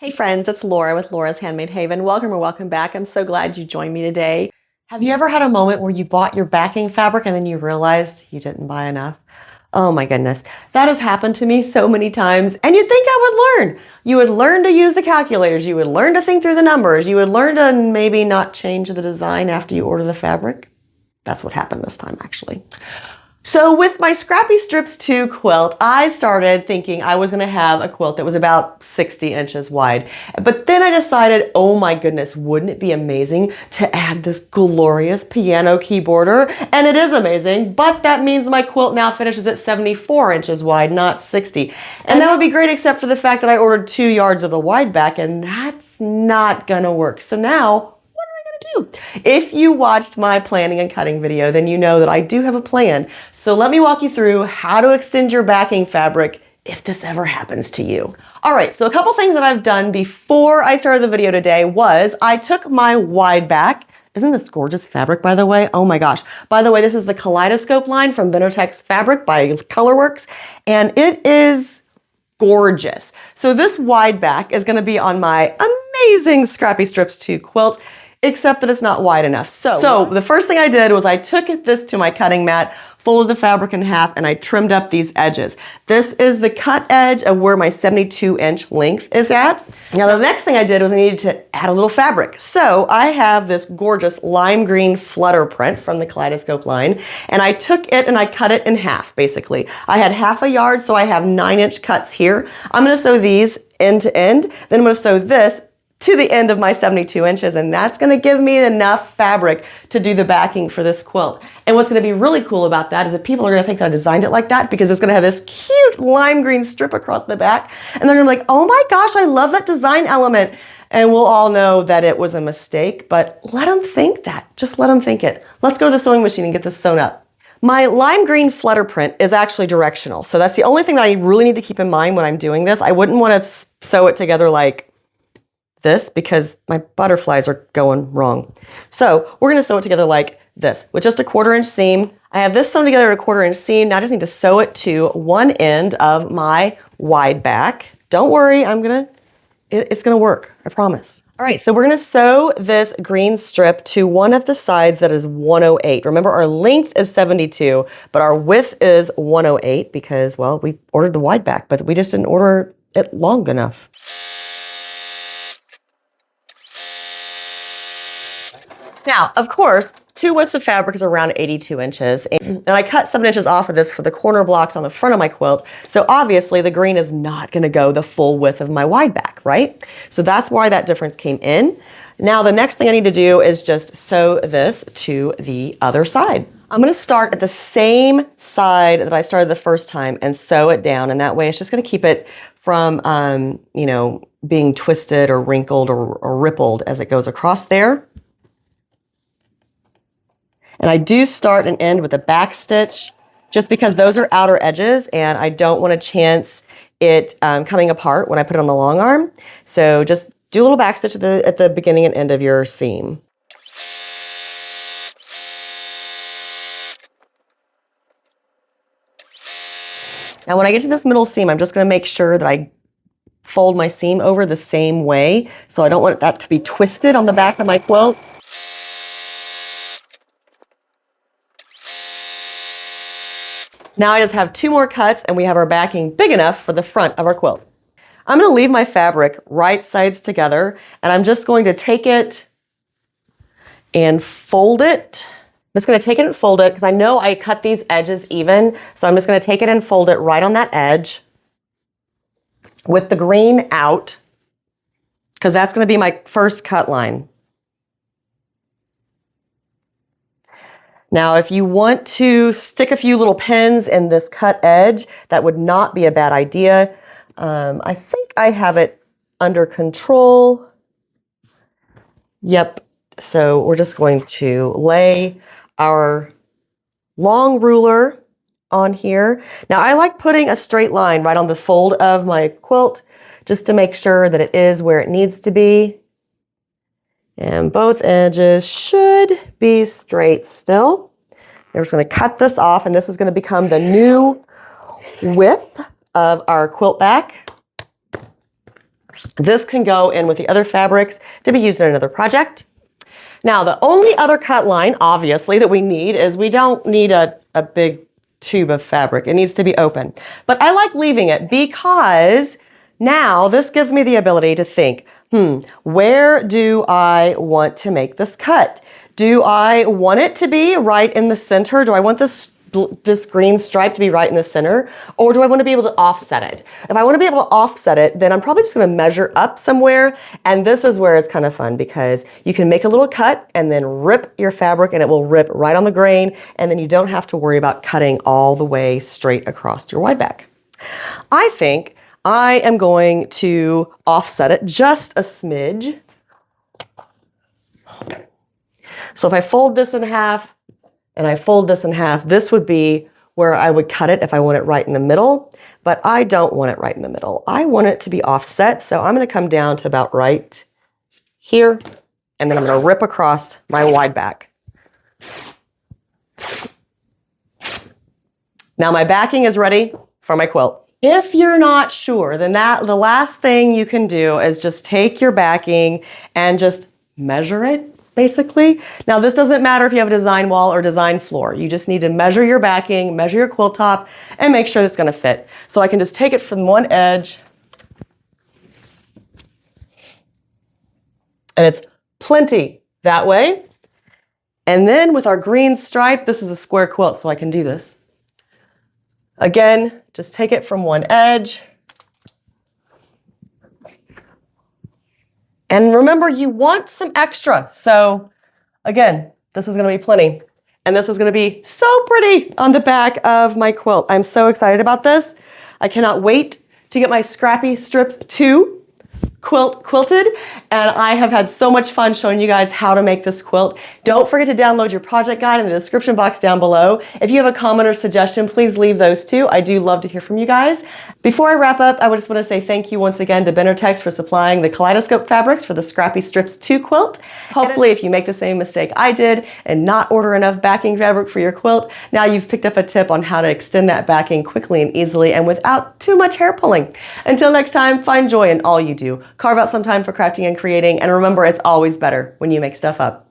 Hey friends, it's Laura with Laura's Handmade Haven. Welcome or welcome back. I'm so glad you joined me today. Have you ever had a moment where you bought your backing fabric and then you realized you didn't buy enough? Oh my goodness, that has happened to me so many times, and you'd think I would learn. You would learn to use the calculators, you would learn to think through the numbers, you would learn to maybe not change the design after you order the fabric. That's what happened this time, actually. So with my Scrappy Strips 2 quilt, I started thinking I was gonna have a quilt that was about 60 inches wide. But then I decided, oh my goodness, wouldn't it be amazing to add this glorious piano keyboarder? And it is amazing, but that means my quilt now finishes at 74 inches wide, not 60. And that would be great except for the fact that I ordered 2 yards of the wide back, and that's not gonna work. So now, do. If you watched my planning and cutting video, then you know that I do have a plan. So let me walk you through how to extend your backing fabric if this ever happens to you. All right, so a couple things that I've done before I started the video today was I took my wide back. Isn't this gorgeous fabric, by the way? Oh my gosh. By the way, this is the Kaleidoscope line from benartex fabric by Colorworks, and it is gorgeous. So this wide back is gonna be on my amazing Scrappy Strips 2 quilt, except that it's not wide enough. So the first thing I did was I took this to my cutting mat, folded the fabric in half, and I trimmed up these edges. This is the cut edge of where my 72-inch length is at. Now the next thing I did was I needed to add a little fabric. So I have this gorgeous lime green flutter print from the Kaleidoscope line, and I took it and I cut it in half, basically. I had half a yard, so I have 9-inch cuts here. I'm gonna sew these end to end, then I'm gonna sew this to the end of my 72 inches, and that's gonna give me enough fabric to do the backing for this quilt. And what's gonna be really cool about that is that people are gonna think that I designed it like that because it's gonna have this cute lime green strip across the back, and they're gonna be like, oh my gosh, I love that design element. And we'll all know that it was a mistake, but let them think that. Just let them think it. Let's go to the sewing machine and get this sewn up. My lime green flutter print is actually directional, so that's the only thing that I really need to keep in mind when I'm doing this. I wouldn't wanna sew it together like this because my butterflies are going wrong. So we're gonna sew it together like this with just a 1/4-inch seam. I have this sewn together at a 1/4-inch seam. Now I just need to sew it to one end of my wide back. Don't worry, it's gonna work, I promise. All right, so we're gonna sew this green strip to one of the sides that is 108. Remember, our length is 72, but our width is 108 because, well, we ordered the wide back, but we just didn't order it long enough. Now, of course, 2 widths of fabric is around 82 inches, and I cut 7 inches off of this for the corner blocks on the front of my quilt, so obviously the green is not gonna go the full width of my wide back, right? So that's why that difference came in. Now the next thing I need to do is just sew this to the other side. I'm gonna start at the same side that I started the first time and sew it down, and that way it's just gonna keep it from, being twisted or wrinkled or rippled as it goes across there. And I do start and end with a back stitch just because those are outer edges and I don't want to chance it coming apart when I put it on the long arm. So just do a little back stitch at the beginning and end of your seam. Now when I get to this middle seam, I'm just going to make sure that I fold my seam over the same way. So I don't want that to be twisted on the back of my quilt. Now I just have 2 more cuts and we have our backing big enough for the front of our quilt. I'm gonna leave my fabric right sides together and I'm just going to take it and fold it. I'm just gonna take it and fold it because I know I cut these edges even, so I'm just gonna take it and fold it right on that edge with the green out because that's gonna be my first cut line. Now, if you want to stick a few little pins in this cut edge, that would not be a bad idea. I think I have it under control. Yep, so we're just going to lay our long ruler on here. Now, I like putting a straight line right on the fold of my quilt just to make sure that it is where it needs to be. And both edges should be straight still. We're just going to cut this off, and this is going to become the new width of our quilt back. This can go in with the other fabrics to be used in another project. Now, the only other cut line, obviously, that we need is we don't need a big tube of fabric. It needs to be open. But I like leaving it because now this gives me the ability to think, where do I want to make this cut? Do I want it to be right in the center? Do I want this green stripe to be right in the center? Or do I want to be able to offset it? If I want to be able to offset it, then I'm probably just going to measure up somewhere. And this is where it's kind of fun because you can make a little cut and then rip your fabric and it will rip right on the grain. And then you don't have to worry about cutting all the way straight across your wide back. I think I am going to offset it just a smidge. So if I fold this in half, and I fold this in half, this would be where I would cut it if I want it right in the middle, but I don't want it right in the middle. I want it to be offset, so I'm gonna come down to about right here, and then I'm gonna rip across my wide back. Now my backing is ready for my quilt. If you're not sure, then the last thing you can do is just take your backing and just measure it. Basically. Now this doesn't matter if you have a design wall or design floor. You just need to measure your backing, measure your quilt top, and make sure it's going to fit. So I can just take it from one edge, and it's plenty that way. And then with our green stripe, this is a square quilt, so I can do this. Again, just take it from one edge. And remember, you want some extra. So again, this is going to be plenty. And this is going to be so pretty on the back of my quilt. I'm so excited about this. I cannot wait to get my Scrappy Strips 2 quilt quilted, and I have had so much fun showing you guys how to make this quilt. Don't forget to download your project guide in the description box down below. If you have a comment or suggestion, please leave those too. I do love to hear from you guys. Before I wrap up, I just want to say thank you once again to benartex for supplying the Kaleidoscope fabrics for the Scrappy Strips 2 quilt. Hopefully, if you make the same mistake I did and not order enough backing fabric for your quilt, now you've picked up a tip on how to extend that backing quickly and easily and without too much hair pulling. Until next time, find joy in all you do. Carve out some time for crafting and creating, and remember, it's always better when you make stuff up.